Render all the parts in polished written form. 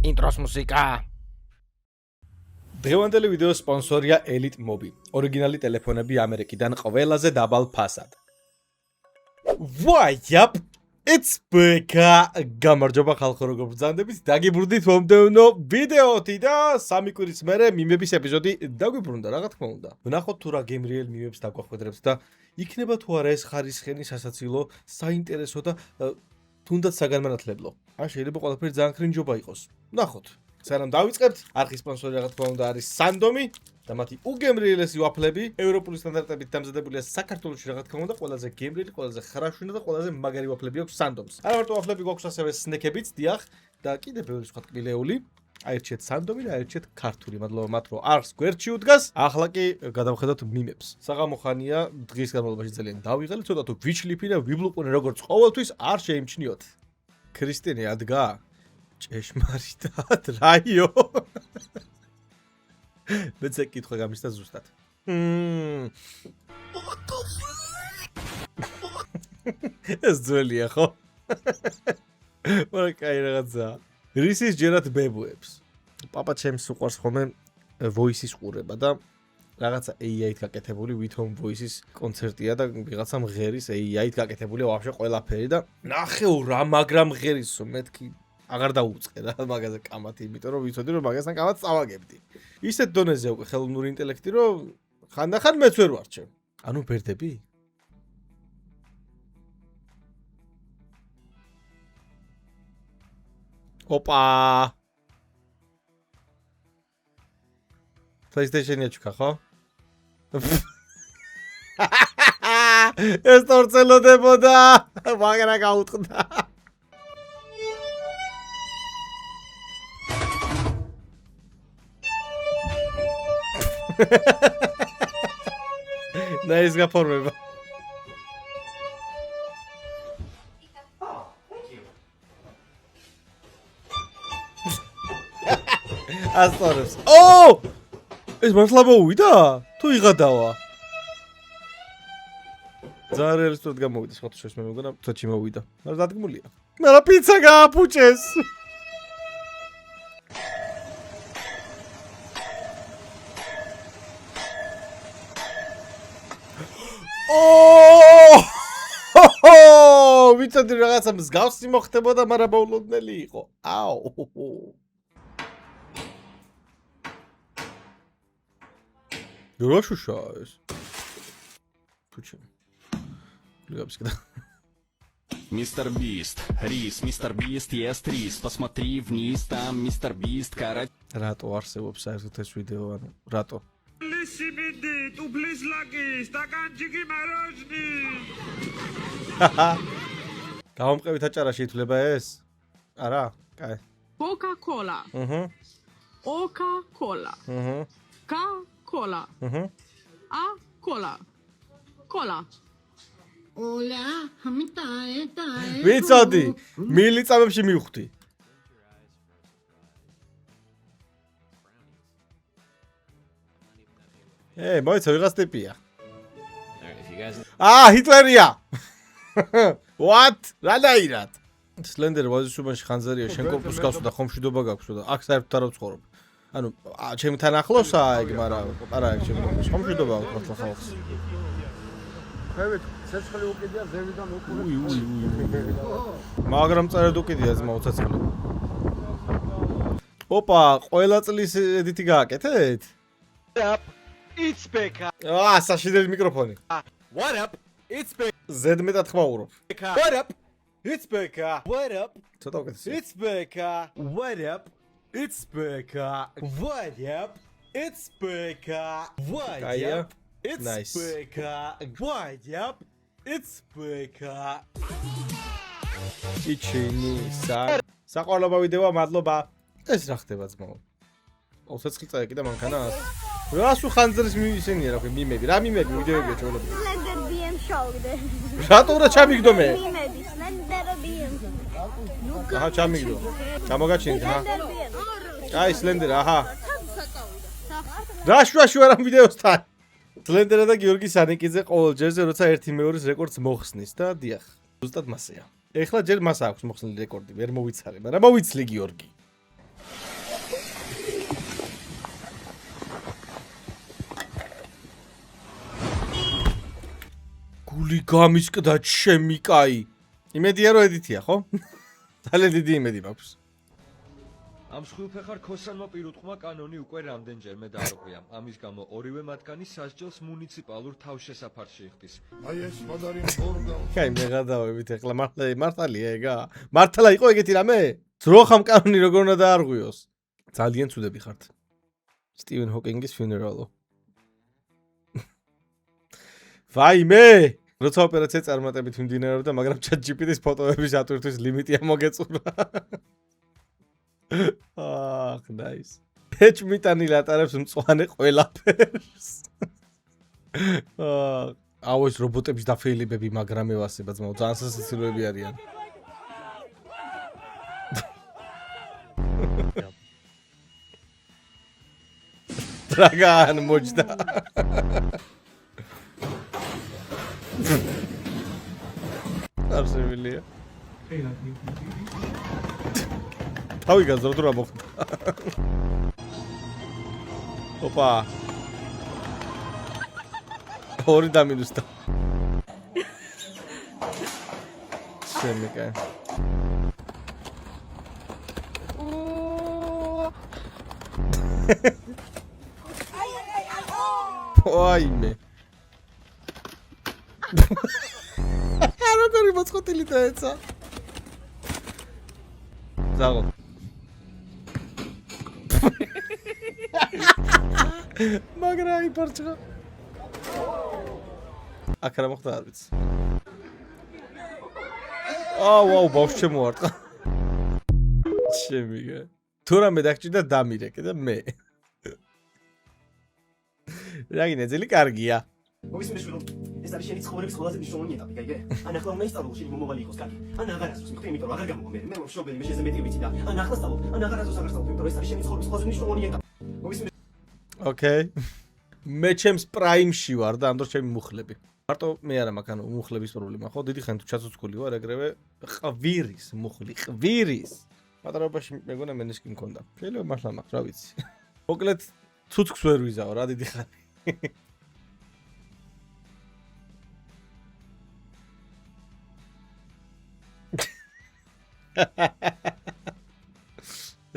ინტროს მუსიკა. დღევანდელი ვიდეოს სპონსორია Elite Mobi. ორიგინალი ტელეფონები ამერიკიდან ყველაზე დაბალ ფასად. Why-up? It's Beka. გამარჯობა ხალხო, როგორ ბრძანდებით? დაგიბრუნდით მომდევნო ვიდეოთი და სამი კვირის მერე მიმების ეპიზოდი დაგვიბრუნდა, რა თქმა უნდა. ვნახოთ თუ რა გემრიელ მიმებს დაგვახვედრებს და იქნება თუ არა ეს ხარისხენი სასაცილო, საინტერესო და თუნდაც საგანმანათლებლო. ან შეიძლება ყველაფერი ძალიან ხრინჯობა იყოს. ვნახოთ. სანამ დავიწყებთ, არხის სპონსორი რა თქმა უნდა არის Sandomi და მათი უგემრიელესი ვაფლები ევროპული სტანდარტებით დამზადებულია საქართველოში რა თქმა უნდა ყველაზე გემრიელი, ყველაზე ხრაშუნა და ყველაზე მაგარი ვაფლები აქვს Sandoms. არა მარტო ვაფლები გვაქვს ასევე სნეკებიც, დიახ, და კიდე ბევრი სხვა ტკბილეული. აირჩიეთ Sandomi და აირჩიეთ ქართული. მადლობა მათ რომ არს გვერდში უდგას. ახლა კი გადავხედოთ მიმებს. საღამო ხანია, დღის განმავლობაში ძალიან დავიღალე, ცოტა თუ ვიჩლიფი და ვიბლუყუნე როგორც ყოველთვის არ შეიმჩნიოთ. ქრისტინე ადგა ჭეშმარიტად რაიო. მეც ეკითხა გამისთა ზუსტად. ეს ძველია ხო? მაგრამ კაი რაღაცაა. რისის ჯერათ ბებუებს. პაპა ჩემს უყვარს ხოლმე voice-ის ყურება და რაღაცა AI-ით გაკეთებული With-Home Voice-ის კონცერტია და ვიღაცა მღერის AI-ით გაკეთებულია ვაფშე ყველაფერი და ნახეო რა მაგრამ მღერისო მეთქი აღარ დაუწყე რა მაგაზე კამათი, იმიტომ რომ ვიცოდი რომ მაგასთან კამათს წავაგებდი. ისეთ დონეზე უკვე ხელოვნური ინტელექტი რომ ხანდახან მეც ვერ ვარჩევ. ანუ ბერდები? ოპა. PlayStation-ია ჩქა ხო? ეს თორწელოდებოდა, მაგრამ გაუტყდა. Nice გაფორმება. ასწორებს. ო! ეს მართლა მოვიდა? თუ იღადავა? ძალიან რეალისტურად გამოვიდა, სხვა შეს მე მეგონა ცოტში მოვიდა. მაგრამ დადგმულია. მაგრამ პიცა გააფუჭეს. ო! ვიცოდი რაღაცა მსგავსი მოხდებოდა, მაგრამ მოულოდნელი იყო. აუ. Дурашуша ეს. Почему? Легапскida. Мистер Бист, рис, мистер Бист, ест рис, посмотри вниз, там мистер Бист, карать. Рато არსებობს საერთოდ ეს ვიდეო, ანუ რატო? Лисибиди, тублис лаги, стаканчики морожены. გამომყევით აჭარა შეიძლება ეს? არა? კაი. Coca-Cola. Coca-Cola. Coca-Cola. A-Cola. Cola. Ola, hamitae, tae. ვიცოდი, მილიწამებში მივხვდი. მოიცა ვიღაც ტიპია. ჰიტლერია. What? რანაირად? სლენდერ ვაზისუბანში ხანძარია, შენ კორპუსს გავს და ხომშვიდობა გაქვს და აქ საერთოდ არ ვცხოვრობ. ანუ ჩემთან ახლოსაა ეგ, მაგრამ არა ეგ ჩემი ხომშვიდობა აქვს მართლა ხალხს. ხევით, ცეცხლი უკიდია ზევიდან უკურე. მაგრამ წარედ უკიდია ძმა უცეცხლი. ოპა, ყველა წლის ედიტი გააკეთეთ? It's Beka. საშინელი მიკროფონი. What up? It's Beka. ზედმეტად ხმაურობ. What up? It's Beka. What up? ცოტა უკეთესი. It's Beka. What up? It's Beka. What up? It's Beka. What Kaya. up? It's Nice. Beka. What up? It's Beka. იჩინი საყოველთაო ვიდეოა, მადლობა. ეს რა ხდება ძმაო? ოცეცხლი წაიკი და მანქანას. რას უხანძრის მისენია რა მიმები? რა მიმები ვიდეოებია ჩვენები? Slender BM შოვიდე. რატო რა ჩამიგდო მე? მიმები, Slender BM. აჰა, ჩამიგდო. გამოგაჩინეთ, აჰა. BM. აი, სლენდერ, აჰა. რა შუაში ვარ ამ ვიდეოსთან? სლენდერა და გიორგი სანიკიძე ყოველ ჯერზე როცა 1-2-ს რეკორდს მოხსნის და დიახ. ზუსტად მასეა. ეხლა ჯერ მას აქვს მოხსნილი რეკორდი, ვერ მოვიცარე, მაგრამ მოვიცლი გიორგი. გული გამისკდა ჩემი კაი. იმედია რომ ედითია, ხო? ძალიან დიდი იმედი მაქვს. ამ სხვილფეხარ ქოსანმა პირუტყვმა კანონი უკვე რამდენჯერმე დაარღვია. ამის გამო ორივე მათგანი სასჯელს მუნიციპალურ თავშესაფარში იხდის. აი ეს მადარი მორდა. კაი, მე გადავებით ეხლა მართალია ეგა? მართლა იყო ეგეთი რამე? ძროხამ კანონი როგორ უნდა დაარღვიოს? ძალიან ცუდები ხართ. სტივენ ჰოკინგის ფუნერალო. ვაიმე! როცა ოპერაცია წარმატებით მიმდინარეობდა, მაგრამ ChatGPT-ის ფოტოების ატვირთვის ლიმიტი ამოგეწურა. აх, nice. ეჭმიტანი ლატარებს მწვანე ყველაფერს. აუ ეს რობოტების დაფეილებები, მაგრამ ევასება ძმაო, ძალიან სასაცილოები არიან. დრაგან მოჯდა. არსებილია. თავი გაზრდო რა მოხდა. ოპა. ორი დამინუსდა. შემეკა. ვაიმე. როგორი მოწყოტილი დაეცა. ზაღო. მაგრა იპარჩა. აქ რა მოხდა არ ვიცი. ვაუ, ბავშვი შემოარტყა. შემიგე. თუ რამე დაგჭირდა დამირე კიდე მე. რა გინეძელი კარგია. მოგისმენთ რომ ეს არის შენი ცხოვრების ყველაზე მნიშვნელოვანი ეტაპი, გაიგე? ან ახლა უნდა ისწავლო შენი მომავალი იყოს კარგი. ან აღარ ასწავლო, იმიტომ რომ აღარ გამოგო მე მშობელი მე შესაძლებელი ვიცი და ან ახლა სწავლობ, ან აღარ ასწავლო, იმიტომ რომ ეს არის შენი ცხოვრების ყველაზე მნიშვნელოვანი ეტაპი. მოგისმენთ. ოკეი. მე ჩემს პრაიმში ვარ და ამ დროს ჩემი მუხლები. მარტო მე არა მაქვს ანუ მუხლების პრობლემა, ხო? დიდი ხანი თუ ჩაცოცხული ვარ, ეგრევე ყვირის მუხლი, ყვირის. პატარობაში მეგონა მენისკი მქონდა. შეიძლება მართლა მაქვს, რა ვიცი. მოკლედ ცუცქს ვერ ვიზაო რა დიდი ხანი.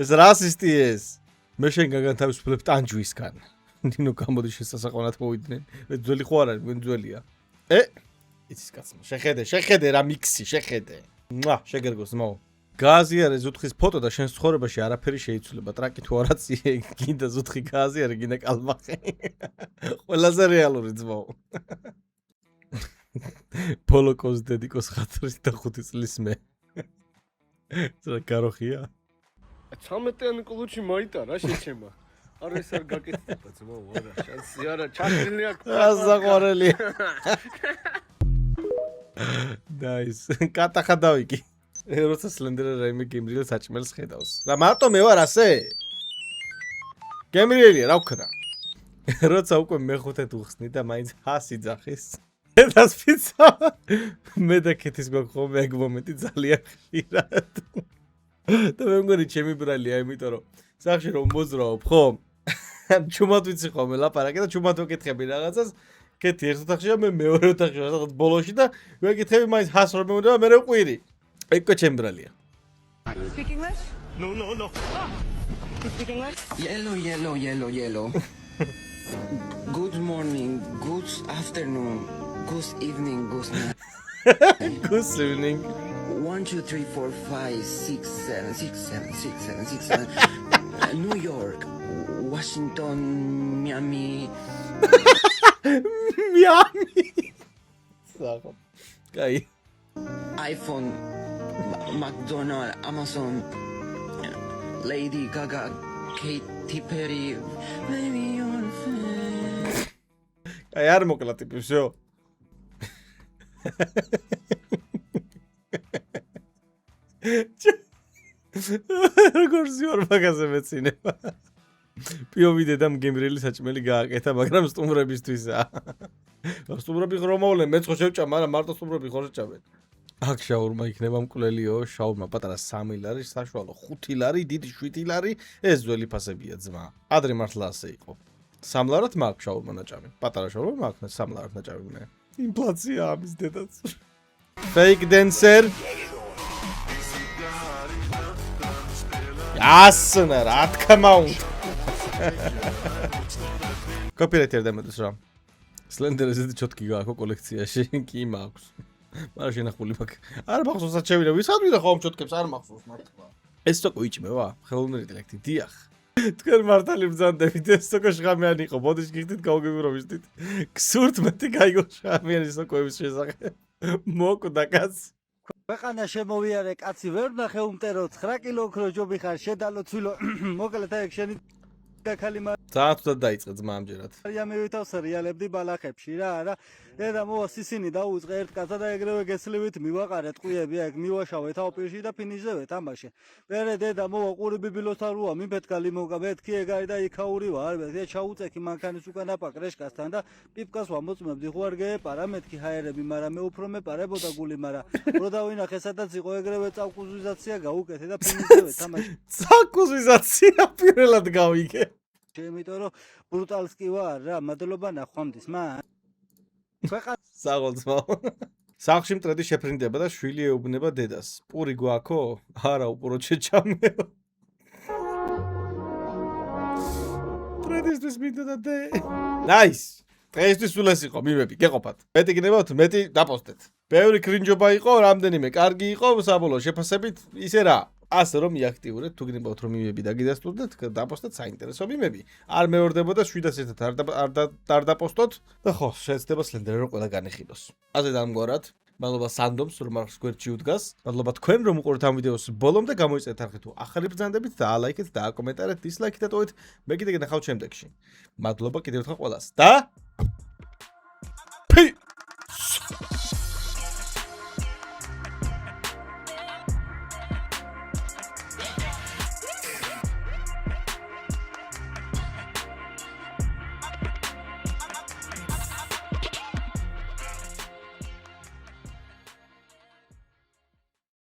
ეს რასისტი ეს. მე შენ გაგანთავისუფლებ ტანჯვისგან. ნინო გამოდი შესასაყვანად მოვიდნენ. მე ძველი ხო არ არის, მე ძველია. იცის კაცმა, შეხედე რა მიქსი, შეხედე. შეგერგოს მაო. გააზიარე ზუთხის ფოტო და შენ ცხოვრებაში არაფერი შეიცვლება. ტრაკი თუ არაცი, გინდა ზუთხი გააზიარე, გინდა კალმახი. ყველაზე რეალური ძმაო. პოლოკოს დედიკოს ხათრის და 5 წლის მე. ზრა გაროხია. 13-იანი კლუჩი მაიტარა შეჩემა. არა ეს არ გაკეთდება ძმაო, არა, შანსი არა, ჩაშლილი აქვს. ასაყორელია. დაის, კატახა დავიკი. როცა სლენდერა რაიმე გემრიელ საჭმელს ხედავს. რა მარტო მე ვარ ასე? გემრიელია, რა ვქნა? როცა უკვე მეხუთედ უხსნი და მაინც ჰასი ძახის. ეს პიცა. მე და კეთის გვაქვს ხოლმე ეგ მომენტი ძალიან ხშირად. და მე მგონი ჩემი ბრალია, იმიტომ რომ სახში რომ მოძრაობ, ხო? ჩუმად ვიცი ხოლმე ლაპარაკი და ჩუმად ვეკითხები რაღაცას. კეთი ერთ ოთახში და მე მეორე ოთახში ვარ, რაღაც ბოლოში და ვეკითხები მაინც ჰას რომ მევიდა, მე ვყვირი. ეგ ჩემი ბრალია. Speak English? No. You speak English? Yellow. Good morning, good afternoon, good evening, good night. Good evening. 1, 2, 3, 4, 5, 6, 7, 6, 7, 6, 7, 6, 7. New York, Washington, Miami. Miami. Saco. Caí. iPhone, McDonald's, Amazon, Lady Gaga, Katy Perry, baby you're a fan. Caí არ მოკლა ტიპი, всё. როგორ ზიარ მაგაზე მეცინება. პიოვი დედამ გემრიელი საჭმელი გააკეთა, მაგრამ სტუმრებისთვისა. სტუმრები ხომ მოვლენ, მეც ხო შევჭამ, მაგრამ მარტო სტუმრები ხო შეჭამენ. აქ შაურმა იქნება მკვლელიო, შაურმა პატარა 3 ლარი, საშუალო 5 ლარი, დიდი 7 ლარი, ეს ძველი ფასებია ძმა. ადრე მართლა ასე იყო. 3 ლარად მაქვს შაურმა ნაჭამი. პატარა შაურმა მაქვს 3 ლარად ნაჭამი მე. ინფლაცია ამის დედაც. Fake dancer. Asna, რა თქმა უნდა. კოპირაიტერ დამედეს რა. სლენდერის ეს ჩოტკი გააქვს კოლექციაში, კი მაქვს. მაგრამ შენახული მაქვს. არ მახსოვს საჩევინა, ვისაც ვიდა ხომ ჩოტკებს არ მახსოვს მართლა. ეს თოკო იჭმევა, ხელოვნური ინტელექტი, დიახ. თქვენ მართალი ბრძანდებით, ეს თოკო შხამიანი იყო, ბოდიშ გიხდით გავგებირობისდით. გსურთ მეტი გაიგო შხამიანი სოკოების შესახებ. მოკვდა კაცი. ქვეყანა შემოვიარე კაცი ვერ ნახე უმტერო 9 კილო ოქრო ჯობი ხარ შედალო ცვილო მოკლედ აი შენი კაკალი საათუდად დაიწყე ძმა ამჯერად. მარია მივითავს რეალებდი ბალახებში რა არა დედა მოვა სისინი დაუწყე ერთ კაცსა და ეგრევე გესლივით მივაყარე ტყუიები აქ მივაშავე თაოპირში და ფინიჟდევე თამაში მერე დედა მოვა ყური ბიბილოს არუა მიფეთქა ლიმონკა მეთქი ეგარი და იქაური ვარ მე ჩაუწექი მანქანის უკან აპაკრეშკასთან და პიპკას ვამოწმებდი ხوار გეეპარა მეთქი ჰაერები მაგრამ მე უფრო მეპარებოდა გული მაგრამ რო დავინახე სადაც იყო ეგრევე წავკუზიზაცია გაუკეთე და ფინიჟდევე თამაში წავკუზიზაცია პირველად გავიგე იმიტომ რომ ბრუტალსკი ვარ რა მადლობა ნახვამდის მა საღოლცმო სახლში მტრედი შეფრინდება და შვილი ეუბნება დედას პური გვაქო არა უპურო შეჭამეო ტრედისთვის მინდოდა დე ნაის დღეისთვის სულ ეს იყო მიმები გეყოფათ მეტი გინებავთ მეტი დაპოსტეთ ბევრი კრინჯობა იყო რამდენიმე კარგი იყო საბოლოო შეფასებით ისე რა ასე რომ მიაქტიურეთ თუ გინებავთ რომ მიმები დაგიდასტურდეთ დაპოსტეთ საინტერესო მიმები არ მეორდებოდა 700-ად არ დაპოსტოთ და ხო შეეცდება სლენდერი რომ ყველა განეხილოს ასე დამგვარად მადლობა სანდომს რომ მარხს გვერდში უდგას მადლობა თქვენ რომ უყურეთ ამ ვიდეოს ბოლომდე გამოიწვიეთ არხი თუ ახალი ბრძანდებით და ლაიქეთ და აკომენტარეთ დისლაიქით და ტოვეთ მე კიდე გენახავთ შემდეგში მადლობა კიდევ ერთხელ ყველას და